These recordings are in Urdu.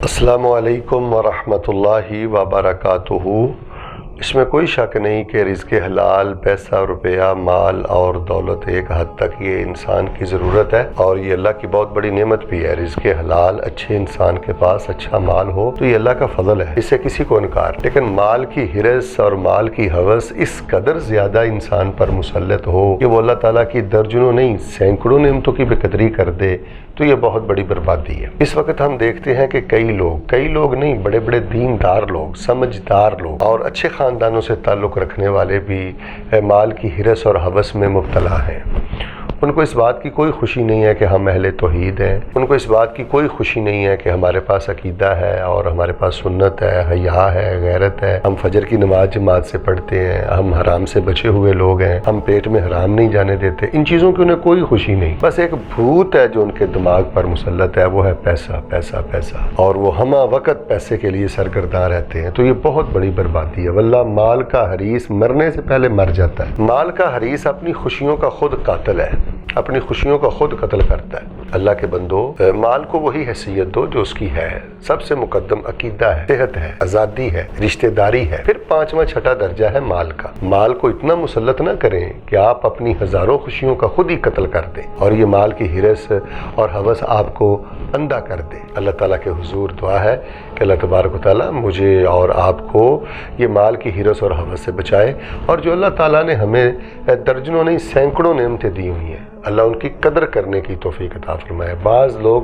السلام علیکم ورحمۃ اللہ وبرکاتہ۔ اس میں کوئی شک نہیں کہ رزق حلال، پیسہ، روپیہ، مال اور دولت ایک حد تک یہ انسان کی ضرورت ہے، اور یہ اللہ کی بہت بڑی نعمت بھی ہے۔ رزق حلال، اچھے انسان کے پاس اچھا مال ہو تو یہ اللہ کا فضل ہے، اس سے کسی کو انکار۔ لیکن مال کی ہرس اور مال کی ہوس اس قدر زیادہ انسان پر مسلط ہو کہ وہ اللہ تعالیٰ کی درجنوں نہیں سینکڑوں نعمتوں کی بے قدری کر دے، تو یہ بہت بڑی بربادی ہے۔ اس وقت ہم دیکھتے ہیں کہ کئی لوگ نہیں، بڑے بڑے دیندار لوگ، سمجھدار لوگ اور اچھے خاندانوں سے تعلق رکھنے والے بھی مال کی ہرس اور ہوس میں مبتلا ہیں۔ ان کو اس بات کی کوئی خوشی نہیں ہے کہ ہم اہل توحید ہیں، ان کو اس بات کی کوئی خوشی نہیں ہے کہ ہمارے پاس عقیدہ ہے اور ہمارے پاس سنت ہے، حیا ہے، غیرت ہے، ہم فجر کی نماز جماعت سے پڑھتے ہیں، ہم حرام سے بچے ہوئے لوگ ہیں، ہم پیٹ میں حرام نہیں جانے دیتے۔ ان چیزوں کی انہیں کوئی خوشی نہیں، بس ایک بھوت ہے جو ان کے دماغ پر مسلط ہے، وہ ہے پیسہ پیسہ پیسہ، اور وہ ہمہ وقت پیسے کے لیے سرگرداں رہتے ہیں۔ تو یہ بہت بڑی بربادی ہے۔ واللہ مال کا حریص مرنے سے پہلے مر جاتا ہے۔ مال کا حریص اپنی خوشیوں کا خود قاتل ہے، اپنی خوشیوں کا خود قتل کرتا ہے۔ اللہ کے بندو، مال کو وہی حیثیت دو جو اس کی ہے۔ سب سے مقدم عقیدہ ہے، صحت ہے، آزادی ہے، رشتہ داری ہے، پھر پانچواں چھٹا درجہ ہے مال کا۔ مال کو اتنا مسلط نہ کریں کہ آپ اپنی ہزاروں خوشیوں کا خود ہی قتل کر دیں اور یہ مال کی ہرس اور ہوس آپ کو اندھا کر دے۔ اللہ تعالیٰ کے حضور دعا ہے کہ اللہ تبارک و تعالیٰ مجھے اور آپ کو یہ مال کی ہرس اور ہوس سے بچائے، اور جو اللہ تعالیٰ نے ہمیں درجنوں نہیں سینکڑوں نعمتیں دی ہوئی ہیں، اللہ ان کی قدر کرنے کی توفیق عطا فرمائے۔ بعض لوگ،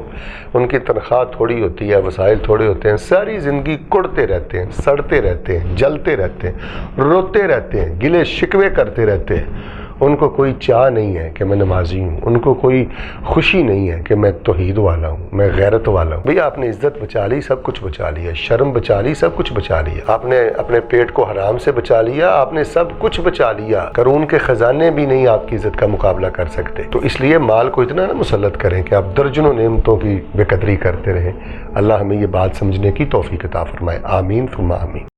ان کی تنخواہ تھوڑی ہوتی ہے، وسائل تھوڑے ہوتے ہیں، ساری زندگی کڑتے رہتے ہیں، سڑتے رہتے ہیں، جلتے رہتے ہیں، روتے رہتے ہیں، گلے شکوے کرتے رہتے ہیں۔ ان کو کوئی چاہ نہیں ہے کہ میں نمازی ہوں، ان کو کوئی خوشی نہیں ہے کہ میں توحید والا ہوں، میں غیرت والا ہوں۔ بھئی آپ نے عزت بچا لی، سب کچھ بچا لیا، شرم بچا لی، سب کچھ بچا لیا، آپ نے اپنے پیٹ کو حرام سے بچا لیا، آپ نے سب کچھ بچا لیا، قارون کے خزانے بھی نہیں آپ کی عزت کا مقابلہ کر سکتے۔ تو اس لیے مال کو اتنا نہ مسلط کریں کہ آپ درجنوں نعمتوں کی بے قدری کرتے رہیں۔ اللہ ہمیں یہ بات سمجھنے کی توفیق عطا فرمائے۔ آمین ثم آمین۔